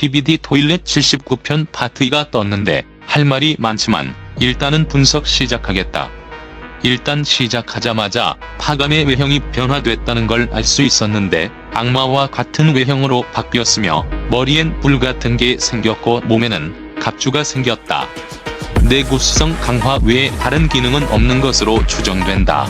PBD 토일렛 79편 파트 2가 떴는데 할 말이 많지만 일단은 분석 시작하겠다. 일단 시작하자마자 파감의 외형이 변화됐다는 걸 알 수 있었는데 악마와 같은 외형으로 바뀌었으며 머리엔 뿔 같은 게 생겼고 몸에는 갑주가 생겼다. 내구성 강화 외에 다른 기능은 없는 것으로 추정된다.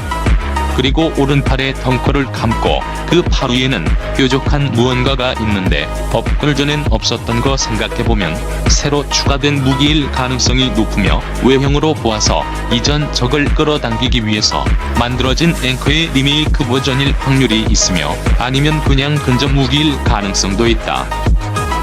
그리고 오른팔에 덩커를 감고 그 팔 위에는 뾰족한 무언가가 있는데 업글 전엔 없었던 거 생각해보면 새로 추가된 무기일 가능성이 높으며 외형으로 보아서 이전 적을 끌어당기기 위해서 만들어진 앵커의 리메이크 버전일 확률이 있으며 아니면 그냥 근접 무기일 가능성도 있다.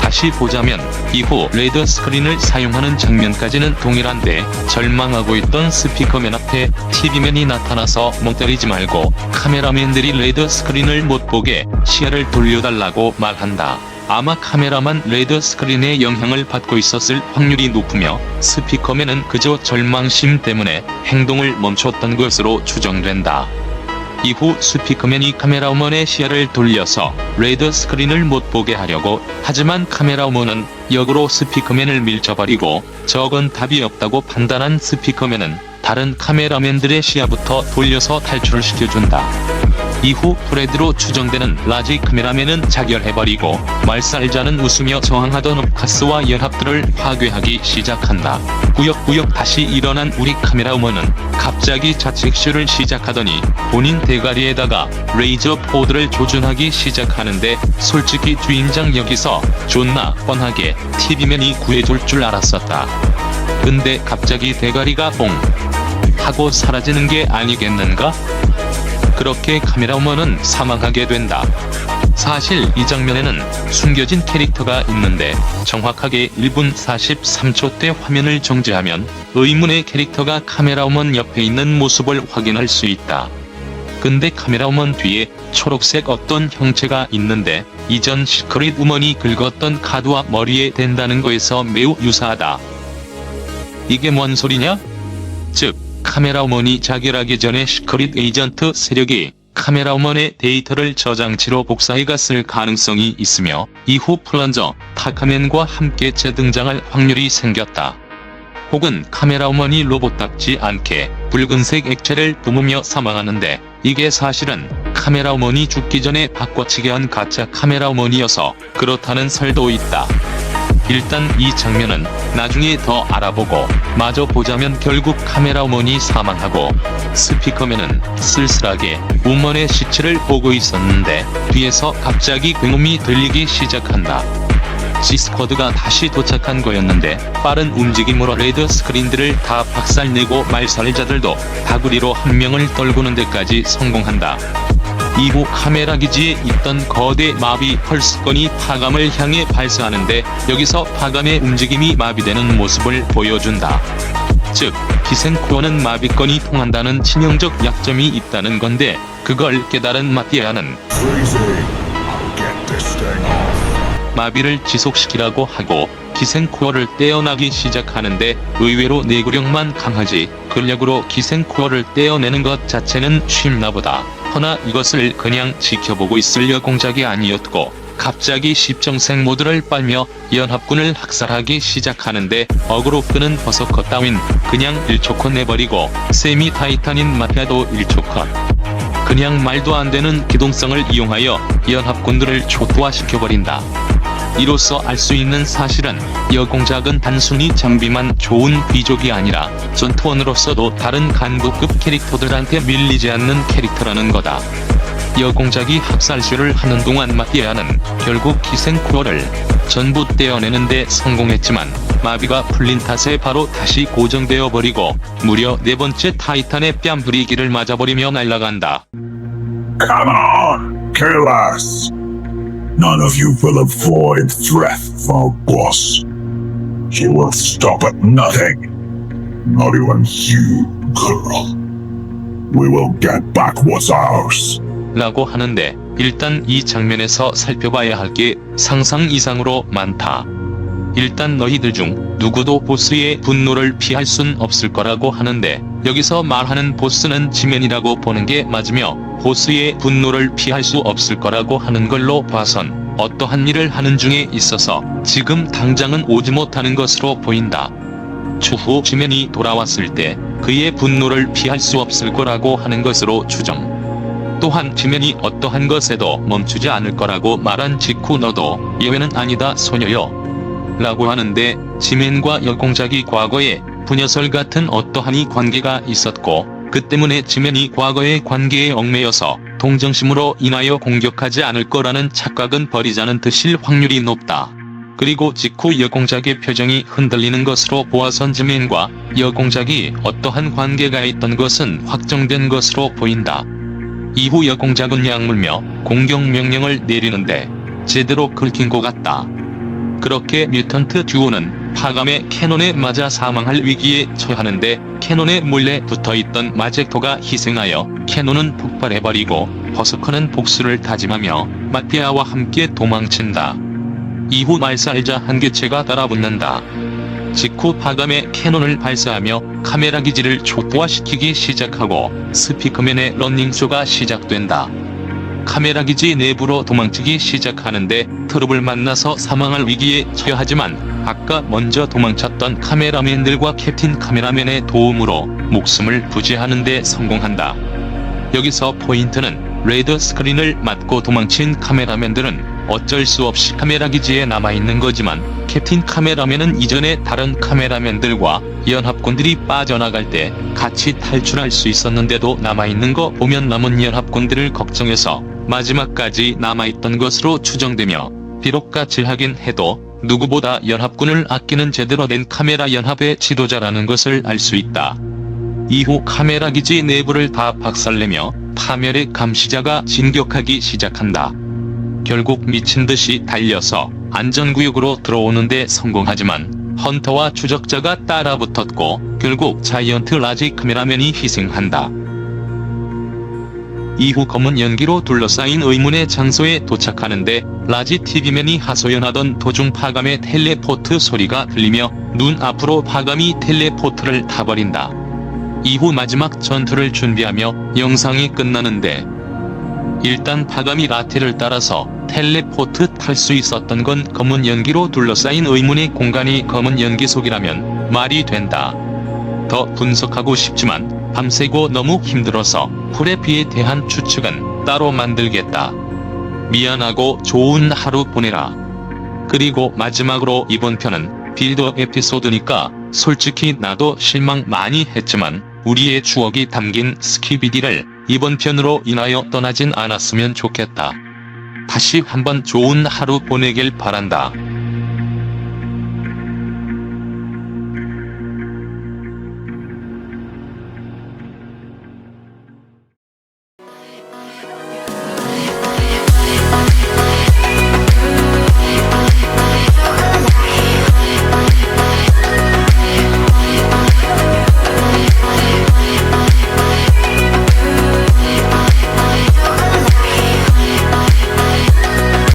다시 보자면 이후 레드 스크린을 사용하는 장면까지는 동일한데 절망하고 있던 스피커맨 앞에 TV맨이 나타나서 멍 때리지 말고 카메라맨들이 레드 스크린을 못 보게 시야를 돌려달라고 말한다. 아마 카메라만 레드 스크린의 영향을 받고 있었을 확률이 높으며 스피커맨은 그저 절망심 때문에 행동을 멈췄던 것으로 추정된다. 이후 스피커맨이 카메라우먼의 시야를 돌려서 레드 스크린을 못 보게 하려고 하지만 카메라우먼은 역으로 스피커맨을 밀쳐버리고 적은 답이 없다고 판단한 스피커맨은 다른 카메라맨들의 시야부터 돌려서 탈출을 시켜준다. 이후 프레드로 추정되는 라지 카메라맨은 자결해버리고 말살자는 웃으며 저항하던 옵카스와 연합들을 파괴하기 시작한다. 꾸역꾸역 다시 일어난 우리 카메라우먼은 갑자기 자책쇼를 시작하더니 본인 대가리에다가 레이저 포드를 조준하기 시작하는데 솔직히 주인장 여기서 존나 뻔하게 TV맨이 구해줄 줄 알았었다. 근데 갑자기 대가리가 뽕 하고 사라지는 게 아니겠는가? 그렇게 카메라우먼은 사망하게 된다. 사실 이 장면에는 숨겨진 캐릭터가 있는데 정확하게 1분 43초 때 화면을 정지하면 의문의 캐릭터가 카메라우먼 옆에 있는 모습을 확인할 수 있다. 근데 카메라우먼 뒤에 초록색 어떤 형체가 있는데 이전 시크릿 우먼이 긁었던 카드와 머리에 댄다는 거에서 매우 유사하다. 이게 뭔 소리냐? 즉 카메라우먼이 자결하기 전에 시크릿 에이전트 세력이 카메라우먼의 데이터를 저장치로 복사해 갔을 가능성이 있으며 이후 플런저, 타카맨과 함께 재등장할 확률이 생겼다. 혹은 카메라우먼이 로봇답지 않게 붉은색 액체를 뿜으며 사망하는데 이게 사실은 카메라우먼이 죽기 전에 바꿔치기 한 가짜 카메라우먼이어서 그렇다는 설도 있다. 일단 이 장면은 나중에 더 알아보고 마저 보자면 결국 카메라우먼이 사망하고 스피커맨은 쓸쓸하게 우먼의 시체를 보고 있었는데 뒤에서 갑자기 굉음이 들리기 시작한다. G스쿼드가 다시 도착한 거였는데 빠른 움직임으로 레드 스크린들을 다 박살내고 말살자들도 다구리로 한 명을 떨구는 데까지 성공한다. 이후 카메라 기지에 있던 거대 마비 펄스건이 파감을 향해 발사하는데 여기서 파감의 움직임이 마비되는 모습을 보여준다. 즉 기생코어는 마비건이 통한다는 치명적 약점이 있다는 건데 그걸 깨달은 마피아는 마비를 지속시키라고 하고 기생코어를 떼어나기 시작하는데 의외로 내구력만 강하지 근력으로 기생코어를 떼어내는 것 자체는 쉽나보다. 허나 이것을 그냥 지켜보고 있을 여공작이 아니었고 갑자기 십정생 모드를 빨며 연합군을 학살하기 시작하는데 어그로 끄는 버서커 따윈 그냥 1초컷 내버리고 세미 타이탄인 마피아도 1초컷. 그냥 말도 안 되는 기동성을 이용하여 연합군들을 초토화시켜버린다. 이로써 알 수 있는 사실은 여공작은 단순히 장비만 좋은 귀족이 아니라 전투원으로서도 다른 간부급 캐릭터들한테 밀리지 않는 캐릭터라는 거다. 여공작이 학살쇼를 하는 동안 마피아는 결국 기생코어를 전부 떼어내는데 성공했지만 마비가 풀린 탓에 바로 다시 고정되어 버리고 무려 네 번째 타이탄의 뺨부리기를 맞아버리며 날아간다. Come on, kill us. None of you will avoid threat from boss. She will stop at nothing. Not even you, girl. We will get back what's ours. 라고 하는데 일단 이 장면에서 살펴봐야 할 게 상상 이상으로 많다. 일단 너희들 중 누구도 보스의 분노를 피할 순 없을 거라고 하는데 여기서 말하는 보스는 지맨이라고 보는 게 맞으며 보스의 분노를 피할 수 없을 거라고 하는 걸로 봐선 어떠한 일을 하는 중에 있어서 지금 당장은 오지 못하는 것으로 보인다. 추후 지맨이 돌아왔을 때 그의 분노를 피할 수 없을 거라고 하는 것으로 추정. 또한 지맨이 어떠한 것에도 멈추지 않을 거라고 말한 직후 너도 예외는 아니다 소녀여 라고 하는데, 지맨과 여공작이 과거에 부녀설 같은 어떠한 관계가 있었고 그 때문에 지맨이 과거의 관계에 얽매여서 동정심으로 인하여 공격하지 않을 거라는 착각은 버리자는 뜻일 확률이 높다. 그리고 직후 여공작의 표정이 흔들리는 것으로 보아선 지맨과 여공작이 어떠한 관계가 있던 것은 확정된 것으로 보인다. 이후 여공작은 약물며 공격 명령을 내리는데 제대로 긁힌 것 같다. 그렇게 뮤턴트 듀오는 파감의 캐논에 맞아 사망할 위기에 처하는데, 캐논에 몰래 붙어있던 마제토가 희생하여 캐논은 폭발해버리고 버스커는 복수를 다짐하며 마피아와 함께 도망친다. 이후 말살자 한 개체가 따라붙는다. 직후 파감의 캐논을 발사하며 카메라 기지를 초토화시키기 시작하고 스피커맨의 런닝쇼가 시작된다. 카메라 기지 내부로 도망치기 시작하는데 트러블 만나서 사망할 위기에 처하지만 아까 먼저 도망쳤던 카메라맨들과 캡틴 카메라맨의 도움으로 목숨을 부지하는 데 성공한다. 여기서 포인트는 레드 스크린을 맞고 도망친 카메라맨들은 어쩔 수 없이 카메라 기지에 남아있는 거지만, 캡틴 카메라맨은 이전에 다른 카메라맨들과 연합군들이 빠져나갈 때 같이 탈출할 수 있었는데도 남아있는 거 보면 남은 연합군들을 걱정해서 마지막까지 남아있던 것으로 추정되며, 비록 까칠하긴 해도 누구보다 연합군을 아끼는 제대로 된 카메라 연합의 지도자라는 것을 알 수 있다. 이후 카메라 기지 내부를 다 박살내며 파멸의 감시자가 진격하기 시작한다. 결국 미친듯이 달려서 안전구역으로 들어오는데 성공하지만 헌터와 추적자가 따라붙었고 결국 자이언트 라지 카메라맨이 희생한다. 이후 검은 연기로 둘러싸인 의문의 장소에 도착하는데, 라지 TV맨이 하소연하던 도중 파감의 텔레포트 소리가 들리며 눈 앞으로 파감이 텔레포트를 타버린다. 이후 마지막 전투를 준비하며 영상이 끝나는데, 일단 파감이 라테를 따라서 텔레포트 탈 수 있었던 건 검은 연기로 둘러싸인 의문의 공간이 검은 연기 속이라면 말이 된다. 더 분석하고 싶지만 밤새고 너무 힘들어서 프레피에 대한 추측은 따로 만들겠다. 미안하고 좋은 하루 보내라. 그리고 마지막으로 이번 편은 빌드업 에피소드니까 솔직히 나도 실망 많이 했지만 우리의 추억이 담긴 스키비디를 이번 편으로 인하여 떠나진 않았으면 좋겠다. 다시 한번 좋은 하루 보내길 바란다.